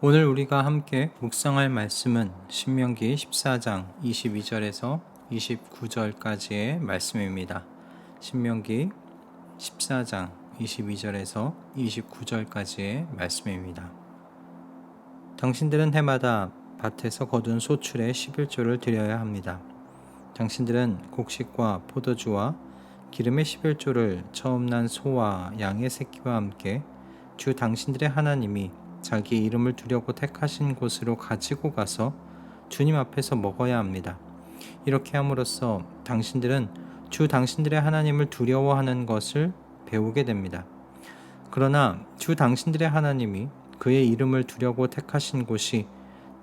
오늘 우리가 함께 묵상할 말씀은 신명기 14장 22절에서 29절까지의 말씀입니다. 신명기 14장 22절에서 29절까지의 말씀입니다. 당신들은 해마다 밭에서 거둔 소출의 11조를 드려야 합니다. 당신들은 곡식과 포도주와 기름의 11조를 처음 난 소와 양의 새끼와 함께 주 당신들의 하나님이 자기 이름을 두려고 택하신 곳으로 가지고 가서 주님 앞에서 먹어야 합니다. 이렇게 함으로써 당신들은 주 당신들의 하나님을 두려워하는 것을 배우게 됩니다. 그러나 주 당신들의 하나님이 그의 이름을 두려고 택하신 곳이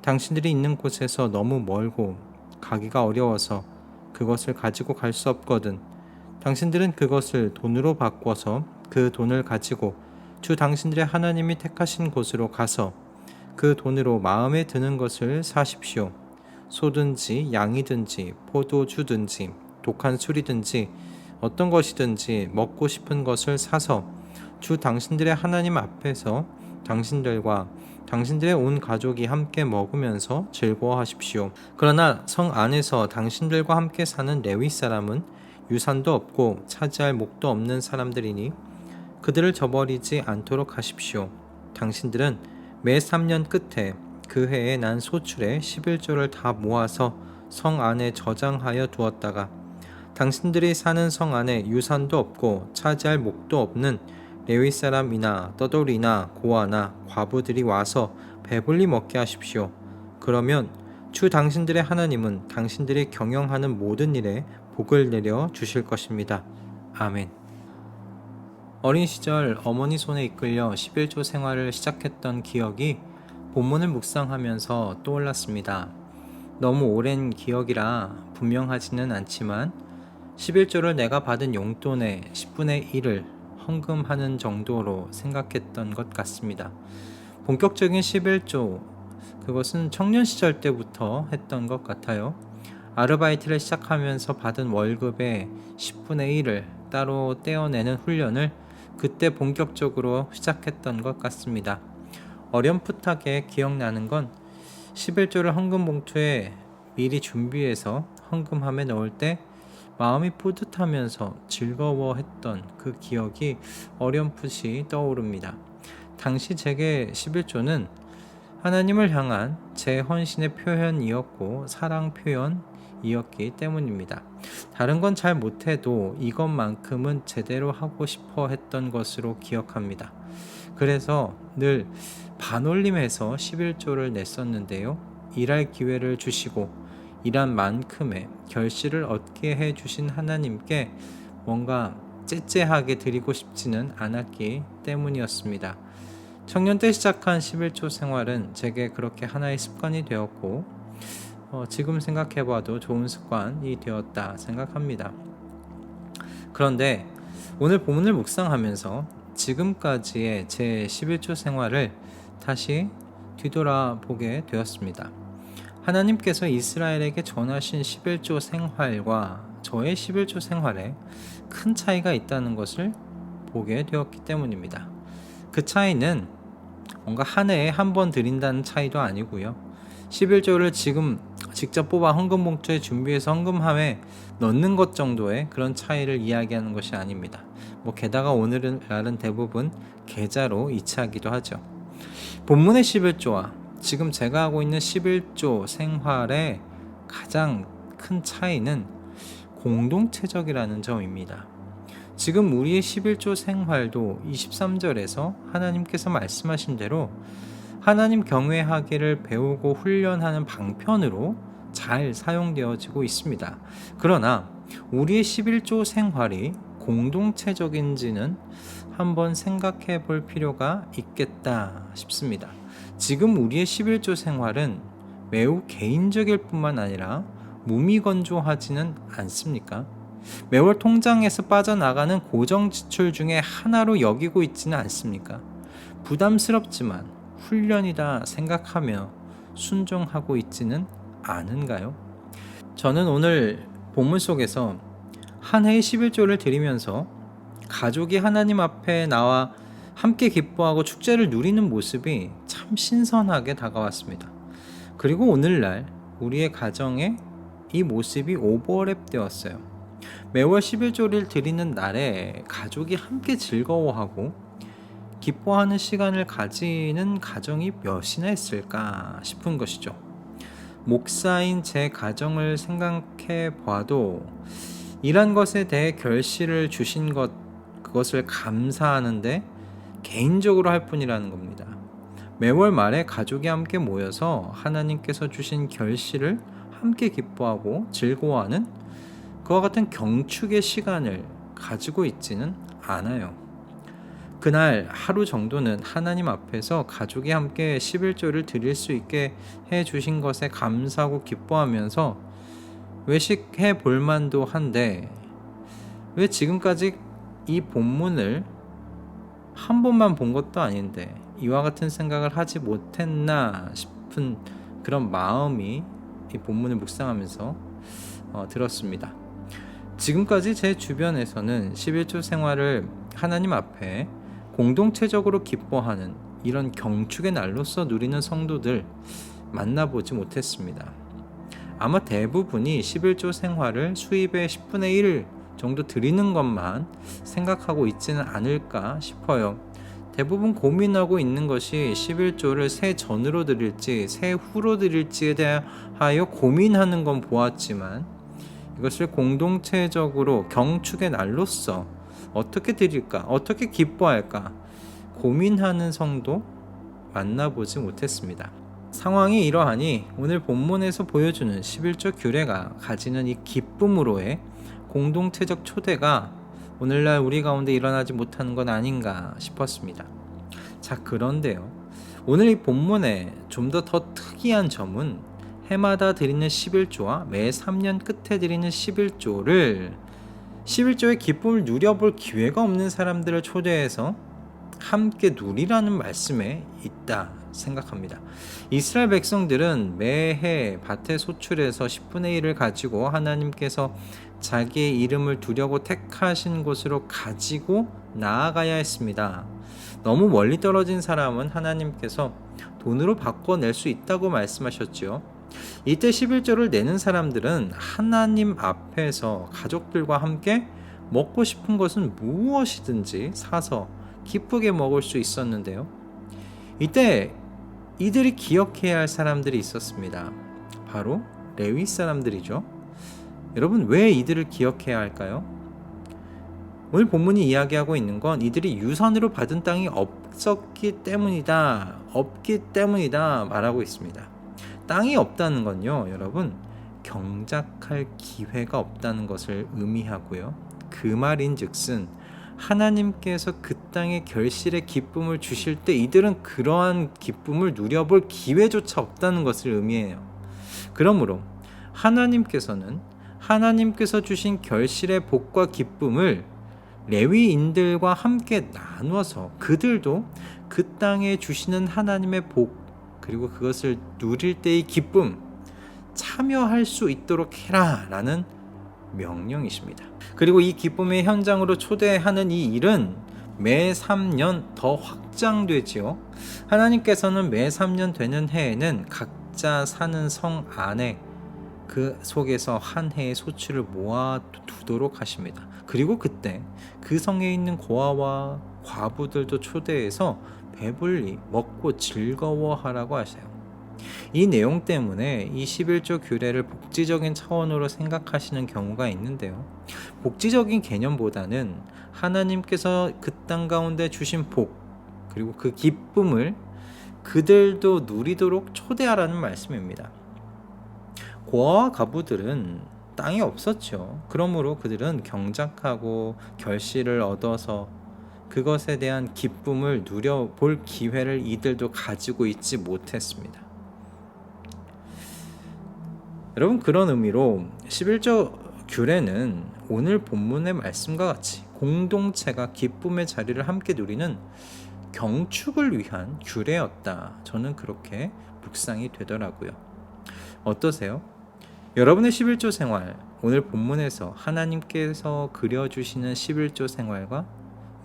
당신들이 있는 곳에서 너무 멀고 가기가 어려워서 그것을 가지고 갈 수 없거든 당신들은 그것을 돈으로 바꿔서 그 돈을 가지고 주 당신들의 하나님이 택하신 곳으로 가서 그 돈으로 마음에 드는 것을 사십시오. 소든지 양이든지 포도주든지 독한 술이든지 어떤 것이든지 먹고 싶은 것을 사서 주 당신들의 하나님 앞에서 당신들과 당신들의 온 가족이 함께 먹으면서 즐거워하십시오. 그러나 성 안에서 당신들과 함께 사는 레위 사람은 유산도 없고 차지할 목도 없는 사람들이니 그들을 저버리지 않도록 하십시오. 당신들은 매 3년 끝에 그 해에 난 소출의 11조를 다 모아서 성 안에 저장하여 두었다가 당신들이 사는 성 안에 유산도 없고 차지할 목도 없는 레위 사람이나 떠돌이나 고아나 과부들이 와서 배불리 먹게 하십시오. 그러면 주 당신들의 하나님은 당신들이 경영하는 모든 일에 복을 내려 주실 것입니다. 아멘. 어린 시절 어머니 손에 이끌려 11조 생활을 시작했던 기억이 본문을 묵상하면서 떠올랐습니다. 너무 오랜 기억이라 분명하지는 않지만 11조를 내가 받은 용돈의 10분의 1을 헌금하는 정도로 생각했던 것 같습니다. 본격적인 11조, 그것은 청년 시절 때부터 했던 것 같아요. 아르바이트를 시작하면서 받은 월급의 10분의 1을 따로 떼어내는 훈련을 그때 본격적으로 시작했던 것 같습니다. 어렴풋하게 기억나는 건 11조를 헌금 봉투에 미리 준비해서 헌금함에 넣을 때 마음이 뿌듯하면서 즐거워했던 그 기억이 어렴풋이 떠오릅니다. 당시 제게 11조는 하나님을 향한 제 헌신의 표현이었고 사랑 표현이었기 때문입니다. 다른 건 잘 못해도 이것만큼은 제대로 하고 싶어 했던 것으로 기억합니다. 그래서 늘 반올림해서 11조를 냈었는데요. 일할 기회를 주시고 일한 만큼의 결실을 얻게 해주신 하나님께 뭔가 째째하게 드리고 싶지는 않았기 때문이었습니다. 청년 때 시작한 11조 생활은 제게 그렇게 하나의 습관이 되었고 지금 생각해봐도 좋은 습관이 되었다 생각합니다. 그런데 오늘 본문을 묵상하면서 지금까지의 제 11조 생활을 다시 뒤돌아보게 되었습니다. 하나님께서 이스라엘에게 전하신 11조 생활과 저의 11조 생활에 큰 차이가 있다는 것을 보게 되었기 때문입니다. 그 차이는 뭔가 한 해에 한 번 드린다는 차이도 아니고요. 11조를 지금 직접 뽑아 헌금 봉투에 준비해서 헌금함에 넣는 것 정도의 그런 차이를 이야기하는 것이 아닙니다. 게다가 오늘날은 대부분 계좌로 이체하기도 하죠. 본문의 11조와 지금 제가 하고 있는 11조 생활의 가장 큰 차이는 공동체적이라는 점입니다. 지금 우리의 11조 생활도 23절에서 하나님께서 말씀하신 대로 하나님 경외하기를 배우고 훈련하는 방편으로 잘 사용되어지고 있습니다. 그러나 우리의 11조 생활이 공동체적인지는 한번 생각해 볼 필요가 있겠다 싶습니다. 지금 우리의 11조 생활은 매우 개인적일 뿐만 아니라 무미건조하지는 않습니까? 매월 통장에서 빠져나가는 고정 지출 중에 하나로 여기고 있지는 않습니까? 부담스럽지만 훈련이다 생각하며 순종하고 있지는 않은가요? 저는 오늘 본문 속에서 한 해의 11조를 드리면서 가족이 하나님 앞에 나와 함께 기뻐하고 축제를 누리는 모습이 참 참 신선하게 다가왔습니다. 그리고 오늘날 우리의 가정에 이 모습이 오버랩 되었어요. 매월 11조를 드리는 날에 가족이 함께 즐거워하고 기뻐하는 시간을 가지는 가정이 몇이나 있을까 싶은 것이죠. 목사인 제 가정을 생각해 봐도 이런 것에 대해 결실을 주신 그것을 감사하는데 개인적으로 할 뿐이라는 겁니다. 매월 말에 가족이 함께 모여서 하나님께서 주신 결실을 함께 기뻐하고 즐거워하는 그와 같은 경축의 시간을 가지고 있지는 않아요. 그날 하루 정도는 하나님 앞에서 가족이 함께 11조를 드릴 수 있게 해 주신 것에 감사하고 기뻐하면서 외식해 볼 만도 한데 왜 지금까지 이 본문을 한 번만 본 것도 아닌데 이와 같은 생각을 하지 못했나 싶은 그런 마음이 이 본문을 묵상하면서 들었습니다. 지금까지 제 주변에서는 11조 생활을 하나님 앞에 공동체적으로 기뻐하는 이런 경축의 날로서 누리는 성도들 만나보지 못했습니다. 아마 대부분이 11조 생활을 수입의 10분의 1 정도 드리는 것만 생각하고 있지는 않을까 싶어요. 대부분 고민하고 있는 것이 11조를 새 전으로 드릴지 새 후로 드릴지에 대하여 고민하는 건 보았지만 이것을 공동체적으로 경축의 날로서 어떻게 드릴까, 어떻게 기뻐할까 고민하는 성도 만나보지 못했습니다. 상황이 이러하니 오늘 본문에서 보여주는 11조 규례가 가지는 이 기쁨으로의 공동체적 초대가 오늘날 우리 가운데 일어나지 못하는 건 아닌가 싶었습니다. 자, 그런데요, 오늘 이 본문에 좀 더 특이한 점은 해마다 드리는 11조와 매 3년 끝에 드리는 11조의 기쁨을 누려볼 기회가 없는 사람들을 초대해서 함께 누리라는 말씀에 있다 생각합니다. 이스라엘 백성들은 매해 밭의 소출에서 10분의 1을 가지고 하나님께서 자기의 이름을 두려고 택하신 곳으로 가지고 나아가야 했습니다. 너무 멀리 떨어진 사람은 하나님께서 돈으로 바꿔낼 수 있다고 말씀하셨지요. 이때 11조를 내는 사람들은 하나님 앞에서 가족들과 함께 먹고 싶은 것은 무엇이든지 사서 기쁘게 먹을 수 있었는데요. 이때 이들이 기억해야 할 사람들이 있었습니다. 바로 레위 사람들이죠. 여러분, 왜 이들을 기억해야 할까요? 오늘 본문이 이야기하고 있는 건 이들이 유산으로 받은 땅이 없기 때문이다 말하고 있습니다. 땅이 없다는 건요, 여러분, 경작할 기회가 없다는 것을 의미하고요. 그 말인즉슨 하나님께서 그 땅의 결실의 기쁨을 주실 때 이들은 그러한 기쁨을 누려볼 기회조차 없다는 것을 의미해요. 그러므로 하나님께서 주신 결실의 복과 기쁨을 레위인들과 함께 나누어서 그들도 그 땅에 주시는 하나님의 복 그리고 그것을 누릴 때의 기쁨 참여할 수 있도록 해라 라는 명령이십니다. 그리고 이 기쁨의 현장으로 초대하는 이 일은 매 3년 더 확장되지요. 하나님께서는 매 3년 되는 해에는 각자 사는 성 안에 그 속에서 한 해의 소출을 모아두도록 하십니다. 그리고 그때 그 성에 있는 고아와 과부들도 초대해서 배불리 먹고 즐거워하라고 하세요. 이 내용 때문에 이 11조 규례를 복지적인 차원으로 생각하시는 경우가 있는데요. 복지적인 개념보다는 하나님께서 그 땅 가운데 주신 복 그리고 그 기쁨을 그들도 누리도록 초대하라는 말씀입니다. 고아와 과부들은 땅이 없었죠. 그러므로 그들은 경작하고 결실을 얻어서 그것에 대한 기쁨을 누려볼 기회를 이들도 가지고 있지 못했습니다. 여러분, 그런 의미로 11조 규례는 오늘 본문의 말씀과 같이 공동체가 기쁨의 자리를 함께 누리는 경축을 위한 규례였다. 저는 그렇게 묵상이 되더라고요. 어떠세요? 여러분의 11조 생활, 오늘 본문에서 하나님께서 그려주시는 11조 생활과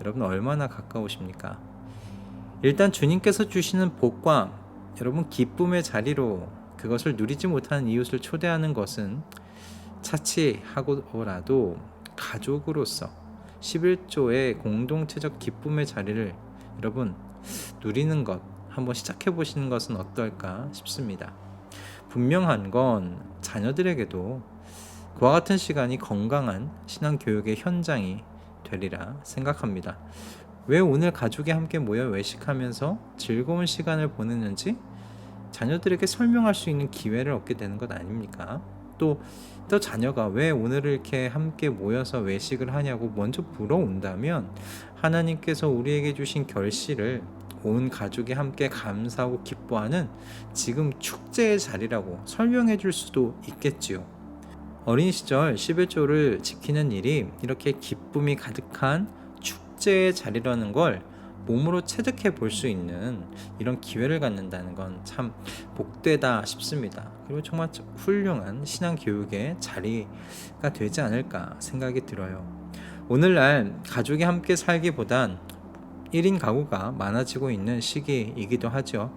여러분 얼마나 가까우십니까? 일단 주님께서 주시는 복과 여러분 기쁨의 자리로 그것을 누리지 못하는 이웃을 초대하는 것은 차치하고라도 가족으로서 11조의 공동체적 기쁨의 자리를 여러분 누리는 것 한번 시작해 보시는 것은 어떨까 싶습니다. 분명한 건 자녀들에게도 그와 같은 시간이 건강한 신앙교육의 현장이 되리라 생각합니다. 왜 오늘 가족이 함께 모여 외식하면서 즐거운 시간을 보내는지 자녀들에게 설명할 수 있는 기회를 얻게 되는 것 아닙니까? 또 자녀가 왜 오늘 이렇게 함께 모여서 외식을 하냐고 먼저 물어온다면 하나님께서 우리에게 주신 결실을 온 가족이 함께 감사하고 기뻐하는 지금 축제의 자리라고 설명해 줄 수도 있겠지요. 어린 시절 11조를 지키는 일이 이렇게 기쁨이 가득한 축제의 자리라는 걸 몸으로 체득해 볼 수 있는 이런 기회를 갖는다는 건 참 복되다 싶습니다. 그리고 정말 훌륭한 신앙교육의 자리가 되지 않을까 생각이 들어요. 오늘날 가족이 함께 살기보단 1인 가구가 많아지고 있는 시기이기도 하죠.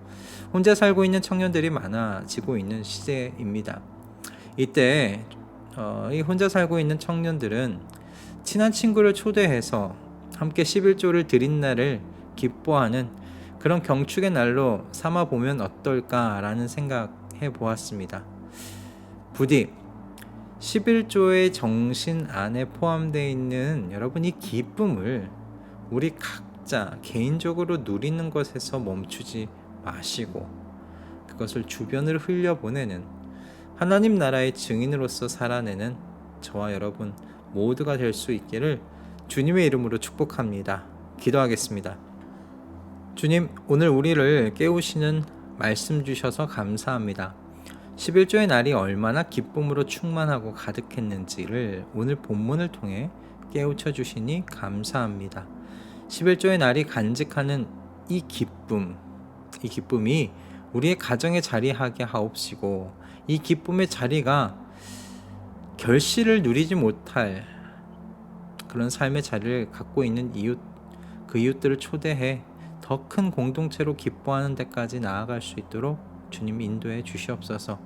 혼자 살고 있는 청년들이 많아지고 있는 시대입니다. 이때 이 혼자 살고 있는 청년들은 친한 친구를 초대해서 함께 11조를 드린 날을 기뻐하는 그런 경축의 날로 삼아 보면 어떨까라는 생각해 보았습니다. 부디 11조의 정신 안에 포함되어 있는 여러분 이 기쁨을 우리 각자 개인적으로 누리는 것에서 멈추지 마시고 그것을 주변을 흘려보내는 하나님 나라의 증인으로서 살아내는 저와 여러분 모두가 될 수 있기를 주님의 이름으로 축복합니다. 기도하겠습니다. 주님, 오늘 우리를 깨우시는 말씀 주셔서 감사합니다. 11조의 날이 얼마나 기쁨으로 충만하고 가득했는지를 오늘 본문을 통해 깨우쳐 주시니 감사합니다. 11조의 날이 간직하는 이 기쁨이 우리의 가정에 자리하게 하옵시고 이 기쁨의 자리가 결실을 누리지 못할 그런 삶의 자리를 갖고 있는 그 이웃들을 초대해 더 큰 공동체로 기뻐하는 데까지 나아갈 수 있도록 주님 인도해 주시옵소서.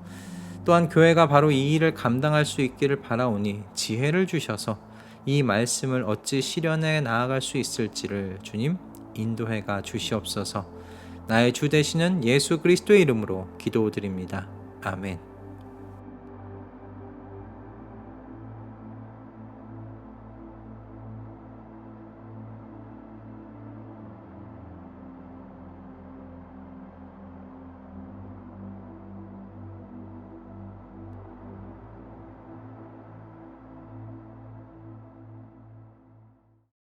또한 교회가 바로 이 일을 감당할 수 있기를 바라오니 지혜를 주셔서 이 말씀을 어찌 실현해 나아갈 수 있을지를 주님 인도해 가 주시옵소서. 나의 주 되시는 예수 그리스도의 이름으로 기도드립니다. 아멘.